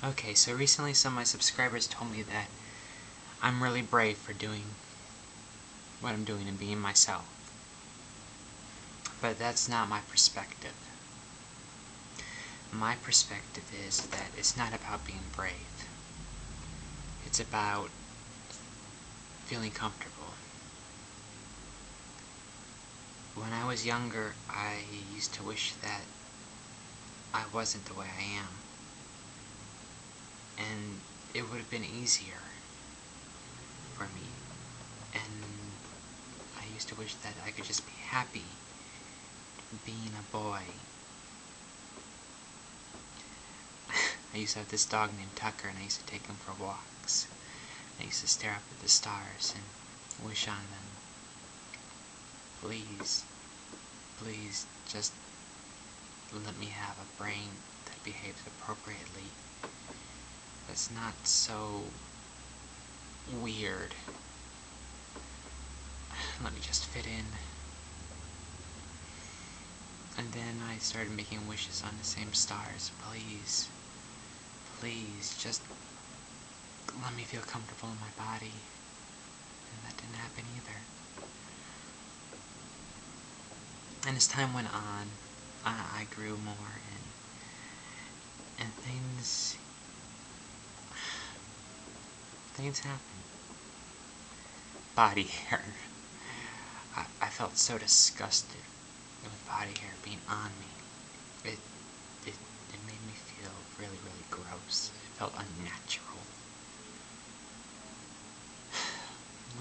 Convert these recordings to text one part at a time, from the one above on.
Okay, so recently some of my subscribers told me that I'm really brave for doing what I'm doing and being myself. But that's not my perspective. My perspective is that it's not about being brave. It's about feeling comfortable. When I was younger, I used to wish that I wasn't the way I am. And it would have been easier for me. And I used to wish that I could just be happy being a boy. I used to have this dog named Tucker, and I used to take him for walks. I used to stare up at the stars and wish on them. Please, please, just let me have a brain that behaves appropriately. That's not so weird. Let me just fit in. And then I started making wishes on the same stars. Please, please, just let me feel comfortable in my body. And that didn't happen either. And as time went on, I grew more, and things happened. Body hair. I felt so disgusted with body hair being on me. It made me feel really, really gross. It felt unnatural.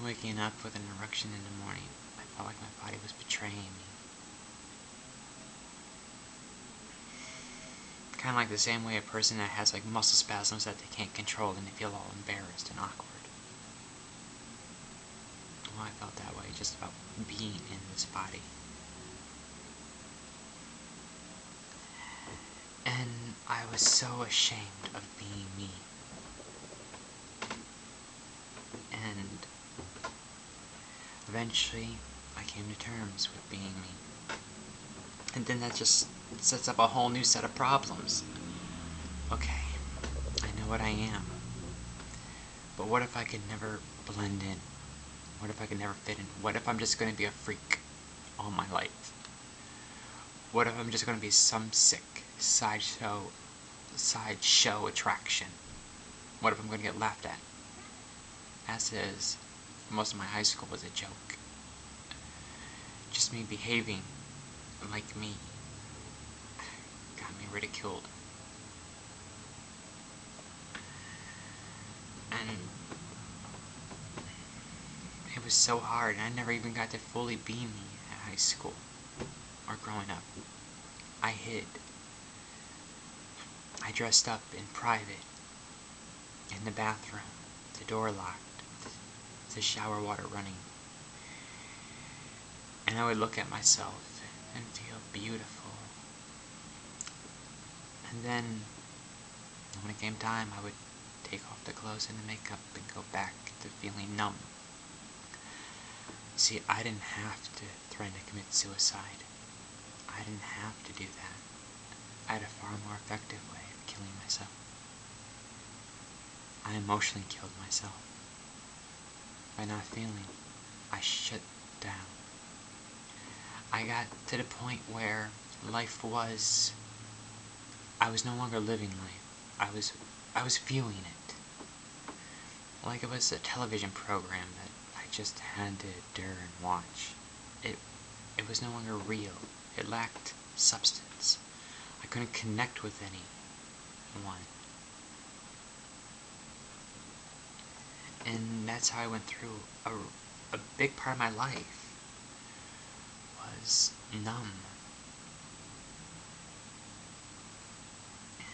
Waking up with an erection in the morning, I felt like my body was betraying me. Kind of like the same way a person that has like muscle spasms that they can't control and they feel all embarrassed and awkward. Well, I felt that way just about being in this body. And I was so ashamed of being me. And eventually, I came to terms with being me. And then that just sets up a whole new set of problems. Okay, I know what I am. But what if I could never blend in? What if I could never fit in? What if I'm just going to be a freak all my life? What if I'm just going to be some sick sideshow attraction? What if I'm going to get laughed at? As is, most of my high school was a joke. Just me behaving like me got me ridiculed. And it was so hard, and I never even got to fully be me at high school or growing up. I hid. I dressed up in private, in the bathroom, the door locked, the shower water running. And I would look at myself and feel beautiful. And then, when it came time, I would take off the clothes and the makeup and go back to feeling numb. See, I didn't have to threaten to commit suicide. I didn't have to do that. I had a far more effective way of killing myself. I emotionally killed myself. By not feeling, I shut down. I got to the point where I was no longer living life. I was viewing it. Like it was a television program that I just had to endure and watch. It was no longer real. It lacked substance. I couldn't connect with anyone. And that's how I went through a big part of my life. Was numb.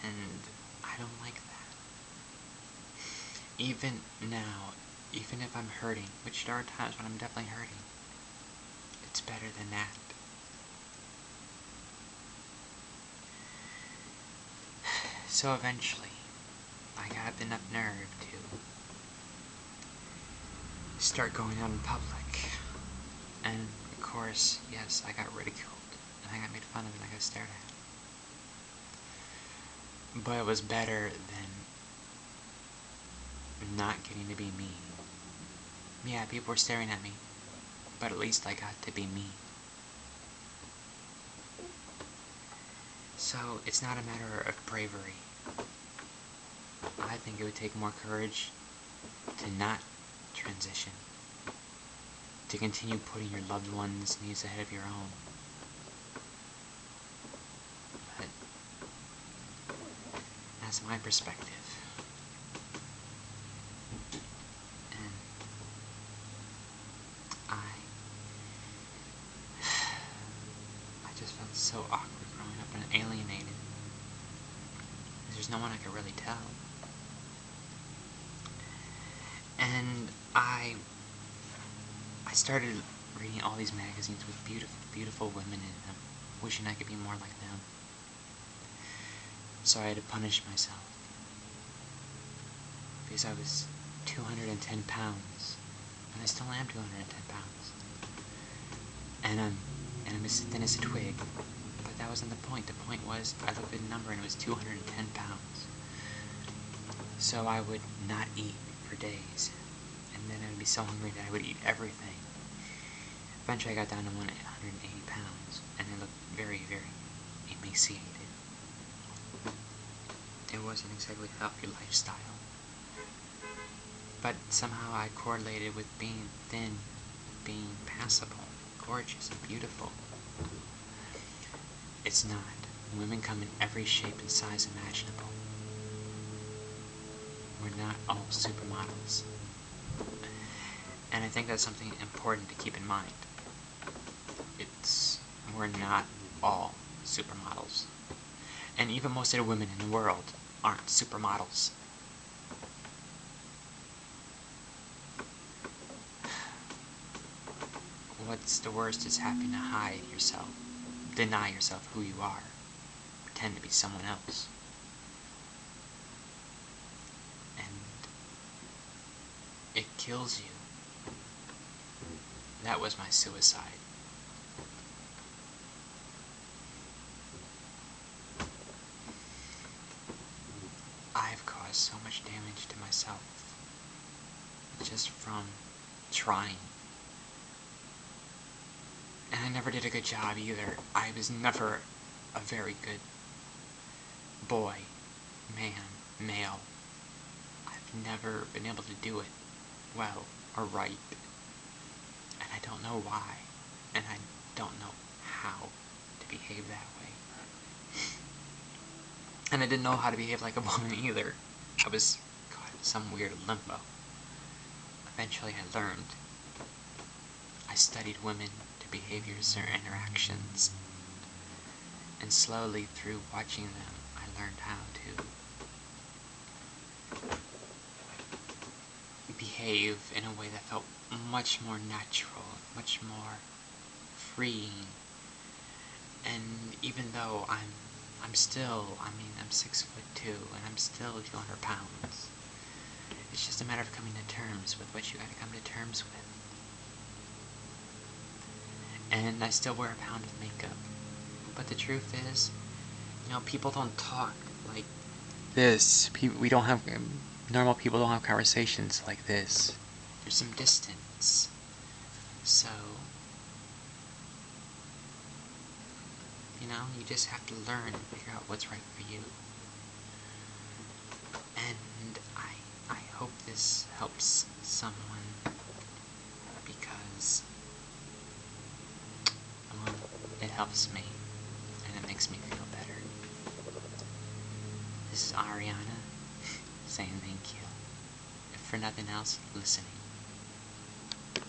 And I don't like that. Even now, even if I'm hurting, which there are times when I'm definitely hurting, it's better than that. So eventually, I got up enough nerve to start going out in public. And of course, yes, I got ridiculed. And I got made fun of and I got stared at. But it was better than not getting to be me. Yeah, people were staring at me, but at least I got to be me. So, it's not a matter of bravery. I think it would take more courage to not transition, to continue putting your loved ones' needs ahead of your own. But that's my perspective. And I just felt so awkward growing up and alienated. There's no one I could really tell. And I started reading all these magazines with beautiful, beautiful women in them, wishing I could be more like them. So I had to punish myself. Because I was 210 pounds. And I still am 210 pounds. And I'm as thin as a twig. But that wasn't the point. The point was, I looked at the number and it was 210 pounds. So I would not eat for days. And then I would be so hungry that I would eat everything. Eventually I got down to 180 pounds. And I looked very, very emaciated. It wasn't exactly a healthy lifestyle. But somehow I correlated with being thin, being passable, gorgeous, and beautiful. It's not. Women come in every shape and size imaginable. We're not all supermodels. And I think that's something important to keep in mind. We're not all supermodels. And even most of the women in the world aren't supermodels. What's the worst is having to hide yourself, deny yourself who you are, pretend to be someone else. And it kills you. That was my suicide. I've caused so much damage to myself just from trying. And I never did a good job either. I was never a very good boy, man, male. I've never been able to do it well or right. And I don't know why. And I don't know how to behave that way. And I didn't know how to behave like a woman either. I was caught in some weird limbo. Eventually I learned. I studied women, their behaviors, their interactions. And slowly, through watching them, I learned how to behave in a way that felt much more natural, much more freeing. And even though I'm still, I'm 6'2", and I'm still 200 pounds. It's just a matter of coming to terms with what you gotta come to terms with. And I still wear a pound of makeup. But the truth is, people don't talk like this. Normal people don't have conversations like this. There's some distance. So, you just have to learn and figure out what's right for you. And I hope this helps someone, because it helps me, and it makes me feel better. This is Ariana, saying thank you. If for nothing else, listening.